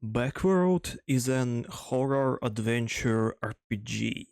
Backworld is an horror adventure RPG.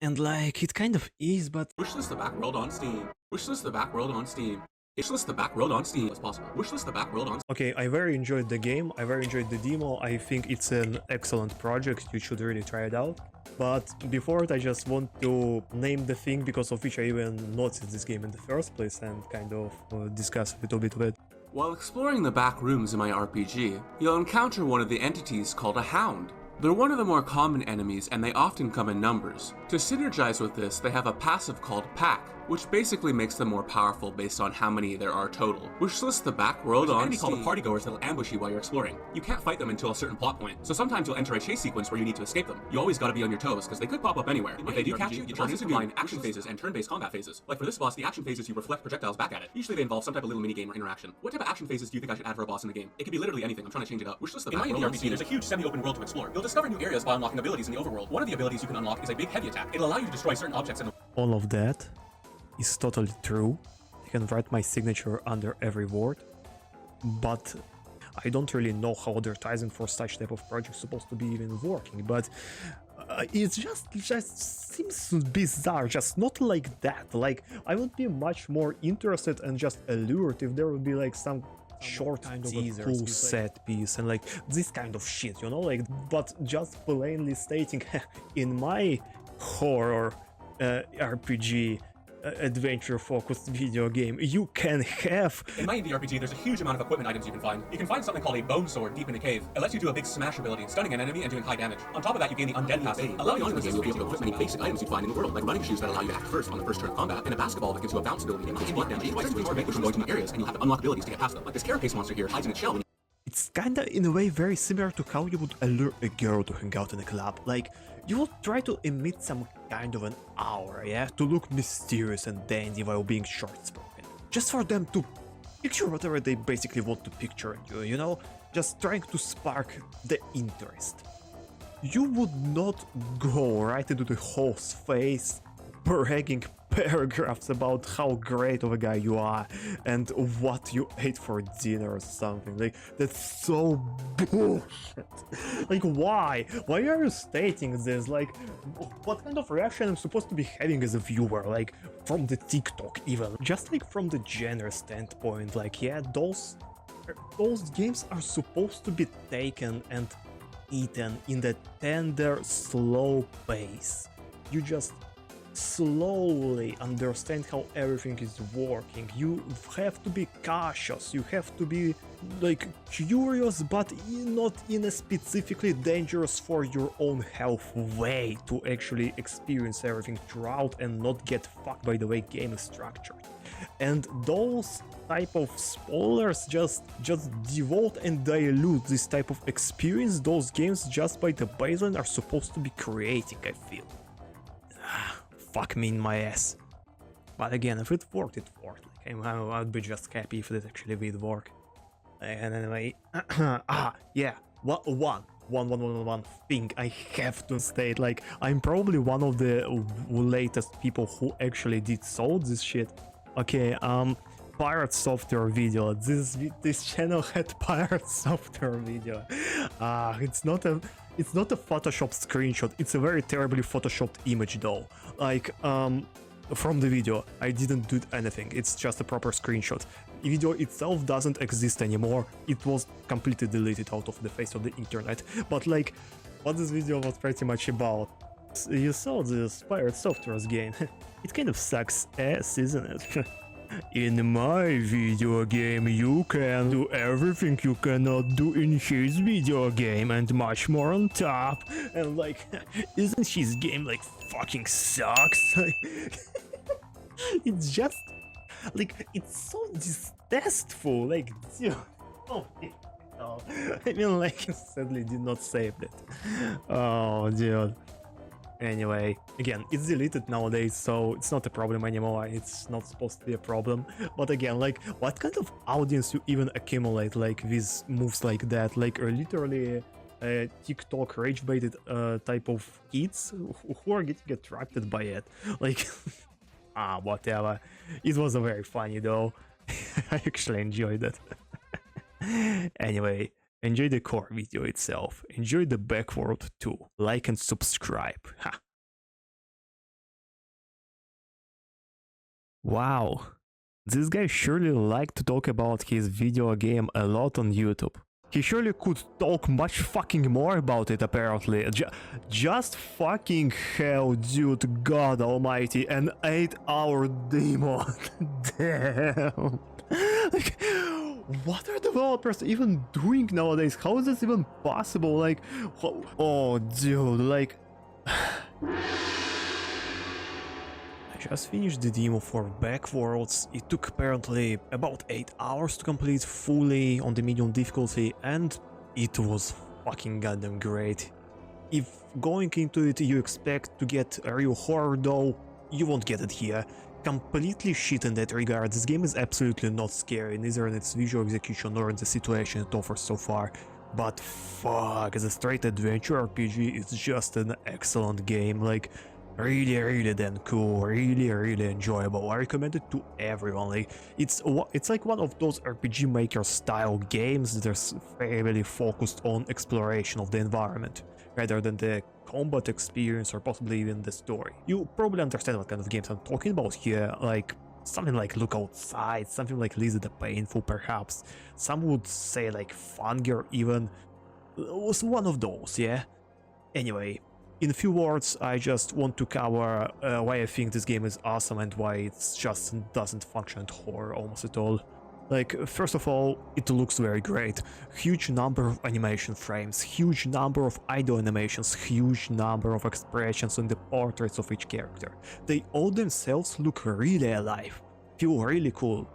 And like, it kind of is, but Wishlist the Backworld on Steam. Wishlist the Backworld on Steam. Wishlist the Backworld on Steam as possible. Wishlist the Backworld on okay, I very enjoyed the game, I very enjoyed the demo, I think it's an excellent project, you should really try it out. But before it, I just want to name the thing because of which I even noticed this game in the first place and kind of discuss a little bit of it. While exploring the back rooms in my RPG, you'll encounter one of the entities called a hound. They're one of the more common enemies and they often come in numbers. To synergize with this, they have a passive called Pack, which basically makes them more powerful based on how many there are total. Wishlist the Backworld on Steam. Called the partygoers that'll ambush you while you're exploring. You can't fight them until a certain plot point, so sometimes you'll enter a chase sequence where you need to escape them. You always gotta be on your toes, because they could pop up anywhere. If they do catch you, you turn into combine action phases and turn-based combat phases. Like for this boss, the action phases you reflect projectiles back at it. Usually they involve some type of little mini-game or interaction. What type of action phases do you think I should add for a boss in the game? It could be literally anything, I'm trying to change it up. Wishlist the Backworld. In my indie RPG, there's a huge semi-open world to explore. You'll discover new areas by unlocking abilities in the overworld. One of the abilities you can unlock is a big heavy attack. It'll allow you to destroy certain objects in the All of that is totally true. I can write my signature under every word, but I don't really know how advertising for such type of project is supposed to be even working, but it just seems bizarre, just not like that. Like, I would be much more interested and just allured if there would be like some short kind of a cool set piece and like this kind of shit, you know, like, but just plainly stating in my horror RPG adventure-focused video game, you can have... In my indie RPG, there's a huge amount of equipment items you can find. You can find something called a bone sword deep in a cave. It lets you do a big smash ability, stunning an enemy and doing high damage. On top of that, you gain the undead passive. Allowing on in the game, you'll be able to equip many basic items you find in the world, like running shoes that allow you to act first on the first turn of combat, and a basketball that gives you a bounce ability and takes blood damage twice as much from going to new areas, and you'll have to unlock abilities to get past them. Like this carapace monster here hides in its shell. It's kinda, in a way, very similar to how you would allure a girl to hang out in a club. Like, you would try to emit some kind of an aura, yeah? To look mysterious and dandy while being short-spoken. Just for them to picture whatever they basically want to picture in you, you know? Just trying to spark the interest. You would not go right into the host's face bragging paragraphs about how great of a guy you are and what you ate for dinner or something. Like, that's so bullshit. Like, why are you stating this? Like, what kind of reaction I'm supposed to be having as a viewer? Like, from the TikTok even, just like from the genre standpoint, like, yeah, those games are supposed to be taken and eaten in the tender, slow pace. You just slowly understand how everything is working. You have to be cautious, you have to be like curious, but not in a specifically dangerous for your own health way to actually experience everything throughout and not get fucked by the way game is structured. And those type of spoilers just devote and dilute this type of experience those games just by the baseline are supposed to be creating, I feel. Fuck me in my ass. But again, if it worked, it worked. Like, I'd be just happy if it actually did work. And anyway, yeah, one thing I have to state, like, I'm probably one of the latest people who actually did sold this shit. Okay, pirate software video. This channel had pirate software video. It's not a Photoshop screenshot, it's a very terribly photoshopped image though. Like, from the video, I didn't do anything, it's just a proper screenshot. The video itself doesn't exist anymore, it was completely deleted out of the face of the internet. But like, what this video was pretty much about, you saw this pirate software's game. It kind of sucks ass, isn't it? In my video game, you can do everything you cannot do in his video game and much more on top. And like, isn't his game like fucking sucks? It's just like, it's so distasteful. Like, dude, oh, no. I mean, like, sadly did not save that. Oh, dude. Anyway, again, it's deleted nowadays, so it's not a problem anymore, it's not supposed to be a problem. But again, like, what kind of audience you even accumulate, like, with moves like that? Like, literally TikTok rage-baited type of kids who are getting attracted by it. Like, whatever. It was very funny, though. I actually enjoyed it. Anyway, enjoy the core video itself, enjoy the backworld too, like and subscribe. Ha. Wow, this guy surely liked to talk about his video game a lot on YouTube. He surely could talk much fucking more about it apparently. Just fucking hell, dude, God almighty, an 8-hour demo. Damn. Like, what are developers even doing nowadays? How is this even possible? Like, oh dude, like... I just finished the demo for Backworlds. It took apparently about 8 hours to complete fully on the medium difficulty, and it was fucking goddamn great. If going into it you expect to get a real horror though, you won't get it here. Completely shit in that regard. This game is absolutely not scary, neither in its visual execution nor in the situation it offers so far. But fuck, as a straight adventure RPG, it's just an excellent game. Like, really damn cool, really enjoyable. I recommend it to everyone. Like, it's like one of those RPG Maker style games that are heavily focused on exploration of the environment rather than the combat experience or possibly even the story. You probably understand what kind of games I'm talking about here, like something like Look Outside, something like Lizzie the Painful perhaps. Some would say like Funger even. Was one of those, yeah? Anyway, in a few words, I just want to cover why I think this game is awesome and why it just doesn't function at horror almost at all. Like, first of all, it looks very great. Huge number of animation frames, huge number of idle animations, huge number of expressions on the portraits of each character. They all themselves look really alive, feel really cool.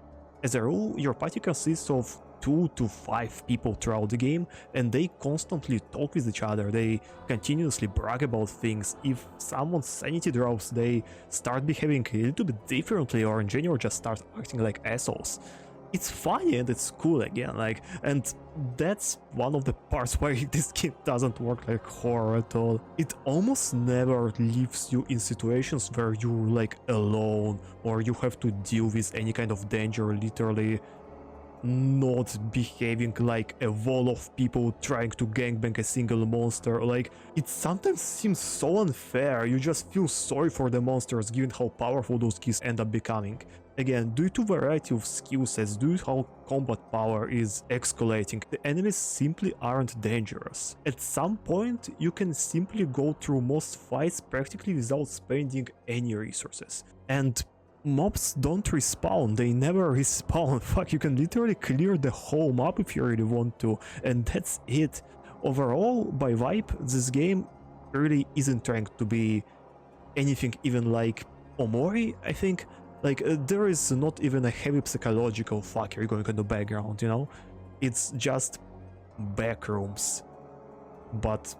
As a rule, your party consists of 2 to 5 people throughout the game, and they constantly talk with each other. They continuously brag about things. If someone's sanity drops, they start behaving a little bit differently, or in general just start acting like assholes. It's funny and it's cool again, like, and that's one of the parts why this game doesn't work like horror at all. It almost never leaves you in situations where you're like alone or you have to deal with any kind of danger, literally not behaving like a wall of people trying to gangbang a single monster. Like, it sometimes seems so unfair. You just feel sorry for the monsters given how powerful those keys end up becoming. Again, due to variety of skill sets, due to how combat power is escalating, the enemies simply aren't dangerous. At some point, you can simply go through most fights practically without spending any resources. And mobs don't respawn, they never respawn. Fuck, you can literally clear the whole map if you really want to, and that's it. Overall, by vibe, this game really isn't trying to be anything even like Omori, I think. Like, there is not even a heavy psychological fuckery going on in the background, you know? It's just backrooms. But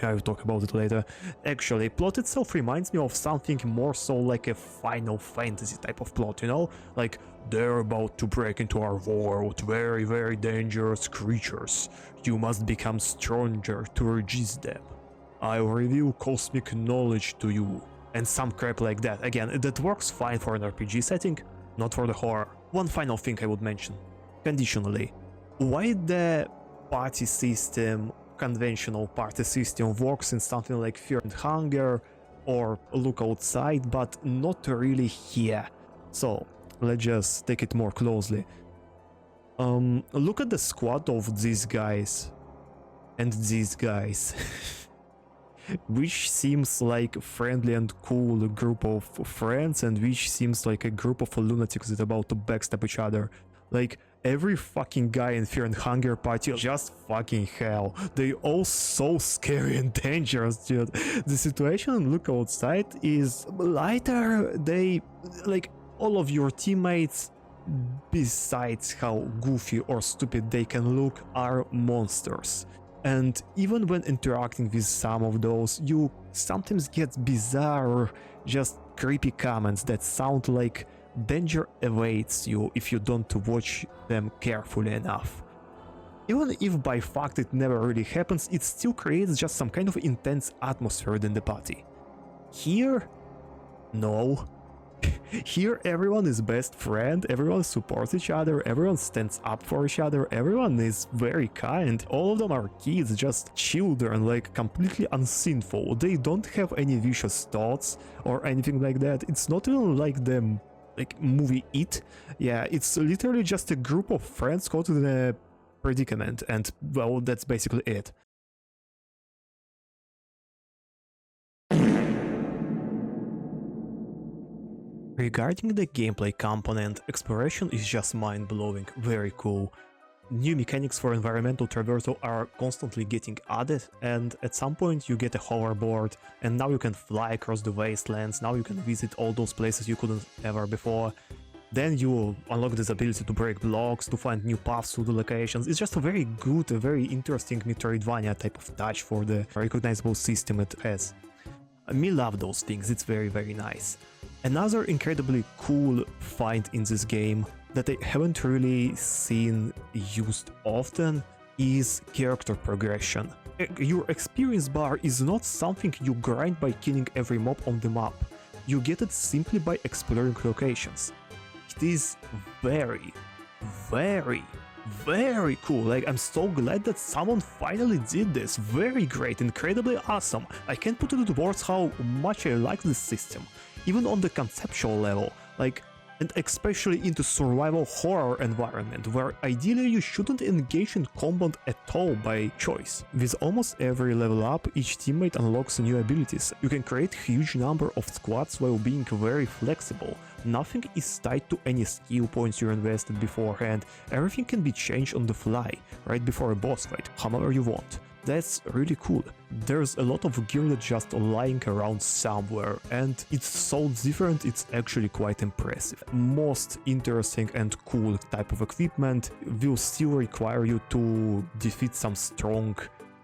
I'll talk about it later. Actually, plot itself reminds me of something more so like a Final Fantasy type of plot, you know? Like, they're about to break into our world, very dangerous creatures. You must become stronger to resist them. I'll reveal cosmic knowledge to you. And some crap like that. Again, that works fine for an RPG setting, not for the horror. One final thing I would mention, conditionally. Why the party system, conventional party system, works in something like Fear and Hunger or Look Outside, but not really here. So, let's just take it more closely. Look at the squad of these guys and these guys. Which seems like a friendly and cool group of friends, and which seems like a group of lunatics that are about to backstab each other. Like, every fucking guy in Fear and Hunger party, just fucking hell. They all so scary and dangerous, dude. The situation in Look Outside is lighter. They, like, all of your teammates, besides how goofy or stupid they can look, are monsters. And even when interacting with some of those, you sometimes get bizarre or just creepy comments that sound like danger awaits you if you don't watch them carefully enough. Even if by fact it never really happens, it still creates just some kind of intense atmosphere within the party. Here? No. Here everyone is best friend, everyone supports each other, everyone stands up for each other, everyone is very kind. All of them are kids, just children, like completely unsinful. They don't have any vicious thoughts or anything like that. It's not even like the movie It. Yeah, it's literally just a group of friends caught in a predicament, and well, that's basically it. Regarding the gameplay component, exploration is just mind-blowing, very cool. New mechanics for environmental traversal are constantly getting added, and at some point you get a hoverboard, and now you can fly across the wastelands, now you can visit all those places you couldn't ever before. Then you unlock this ability to break blocks, to find new paths to the locations. It's just a very good, a very interesting Metroidvania type of touch for the recognizable system it has. Me love those things, it's very nice. Another incredibly cool find in this game that I haven't really seen used often is character progression. Your experience bar is not something you grind by killing every mob on the map. You get it simply by exploring locations. It is very cool. Like, I'm so glad that someone finally did this. Very great, incredibly awesome. I can't put into words how much I like this system, even on the conceptual level. Like, and especially into survival horror environment, where ideally you shouldn't engage in combat at all by choice. With almost every level up, each teammate unlocks new abilities. You can create huge number of squads while being very flexible. Nothing is tied to any skill points you invested beforehand. Everything can be changed on the fly, right before a boss fight, however you want. That's really cool. There's a lot of gear that's just lying around somewhere, and it's so different, it's actually quite impressive. Most interesting and cool type of equipment will still require you to defeat some strong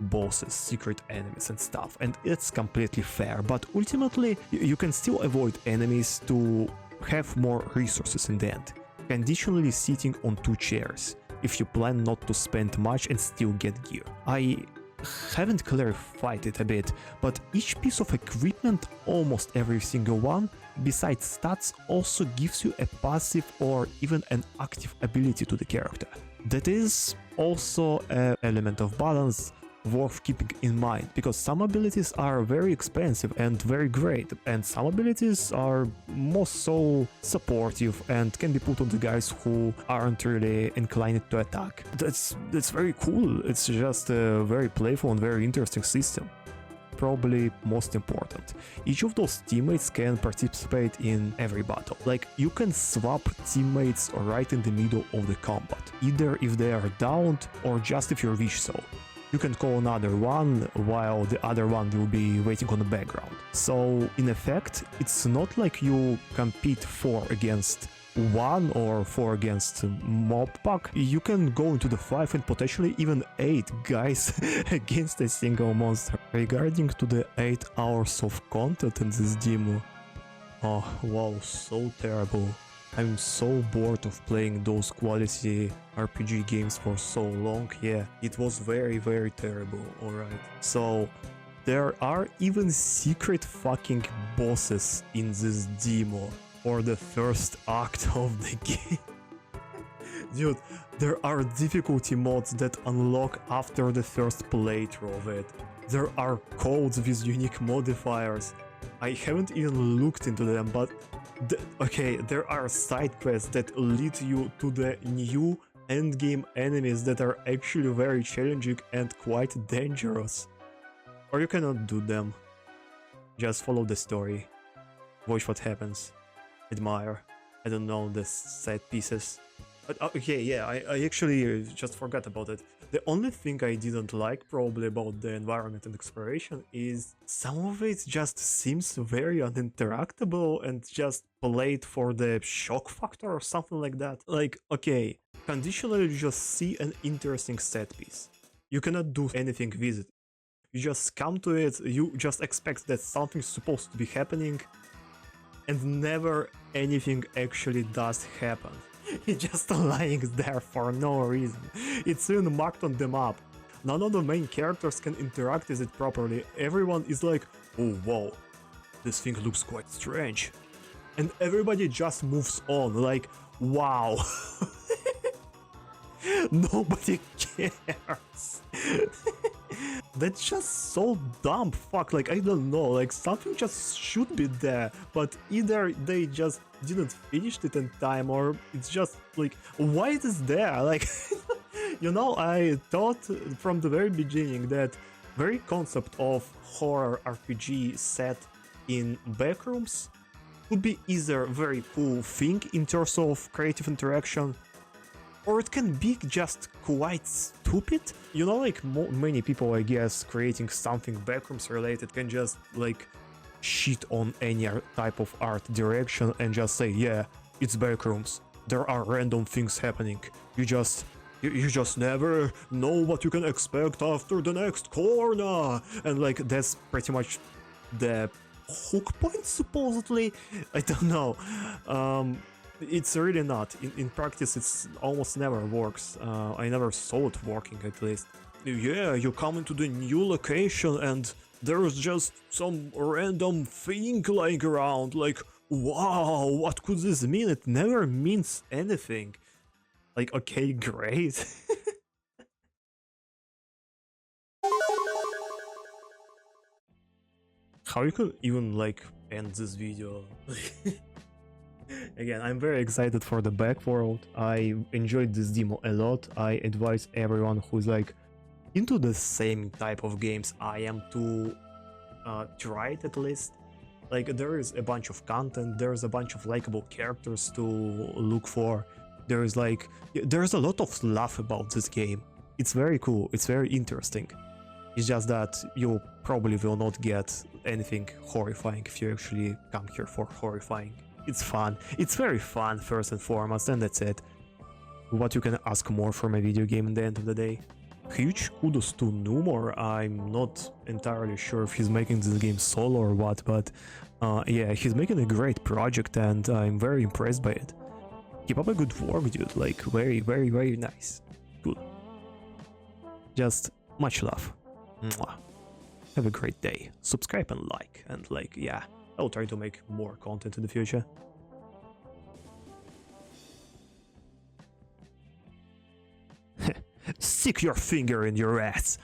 bosses, secret enemies and stuff, and it's completely fair, but ultimately you can still avoid enemies to have more resources in the end, conditionally sitting on 2 chairs, if you plan not to spend much and still get gear. I haven't clarified it a bit, but each piece of equipment, almost every single one, besides stats, also gives you a passive or even an active ability to the character. That is also an element of balance worth keeping in mind, because some abilities are very expensive and very great, and some abilities are more so supportive and can be put on the guys who aren't really inclined to attack. That's very cool. It's just a very playful and very interesting system. Probably most important, each of those teammates can participate in every battle. Like, you can swap teammates right in the middle of the combat, either if they are downed or just if you wish so. You can call another one while the other one will be waiting on the background. So in effect, it's not like you compete 4 against 1 or 4 against mob pack. You can go into the 5 and potentially even 8 guys against a single monster. Regarding to the 8 hours of content in this demo, oh wow, so terrible. I'm so bored of playing those quality RPG games for so long. Yeah, it was very terrible, alright. So, there are even secret fucking bosses in this demo for the first act of the game. Dude, there are difficulty mods that unlock after the first playthrough of it. There are codes with unique modifiers. I haven't even looked into them, but okay, there are side quests that lead you to the new endgame enemies that are actually very challenging and quite dangerous. Or you cannot do them. Just follow the story. Watch what happens. Admire. I don't know, the set pieces. But okay, yeah, I actually just forgot about it. The only thing I didn't like probably about the environment and exploration is some of it just seems very uninteractable and just played for the shock factor or something like that. Like, okay, conditionally you just see an interesting set piece. You cannot do anything with it. You just come to it, you just expect that something's supposed to be happening, and never anything actually does happen. It's just lying there for no reason. It's even marked on the map. None of the main characters can interact with it properly. Everyone is like, oh wow, this thing looks quite strange. and everybody just moves on, like, wow. Nobody cares. That's just so dumb. Fuck, like, I don't know, like, something just should be there, but either they just didn't finish it in time, or it's just like, why it is there? Like, you know, I thought from the very beginning that very concept of horror RPG set in backrooms would be either very cool thing in terms of creative interaction, or it can be just quite stupid. You know, like many people, I guess, creating something backrooms related can just like shit on any type of art direction and just say, yeah, it's backrooms. There are random things happening. You just never know what you can expect after the next corner. And like that's pretty much the hook point, supposedly. I don't know. It's really not. In practice, it's almost never works. I never saw it working, at least. Yeah, you come into the new location and there's just some random thing lying around. Like, wow, what could this mean? It never means anything. Like, okay, great. How you could even, like, end this video? Again, I'm very excited for the back world. I enjoyed this demo a lot. I advise everyone who's like into the same type of games I am to try it at least. Like, there is a bunch of content, there's a bunch of likable characters to look for. There's a lot of love about this game. It's very cool, it's very interesting. It's just that you probably will not get anything horrifying if you actually come here for horrifying. It's fun. It's very fun, first and foremost, and that's it. What you can ask more from a video game at the end of the day. Huge kudos to Numor. I'm not entirely sure if he's making this game solo or what, but yeah, he's making a great project and I'm very impressed by it. Keep up a good work, dude. Like, very, very, very nice. Good. Just much love. Mwah. Have a great day. Subscribe and like, and like, yeah, I'll try to make more content in the future. Stick your finger in your ass.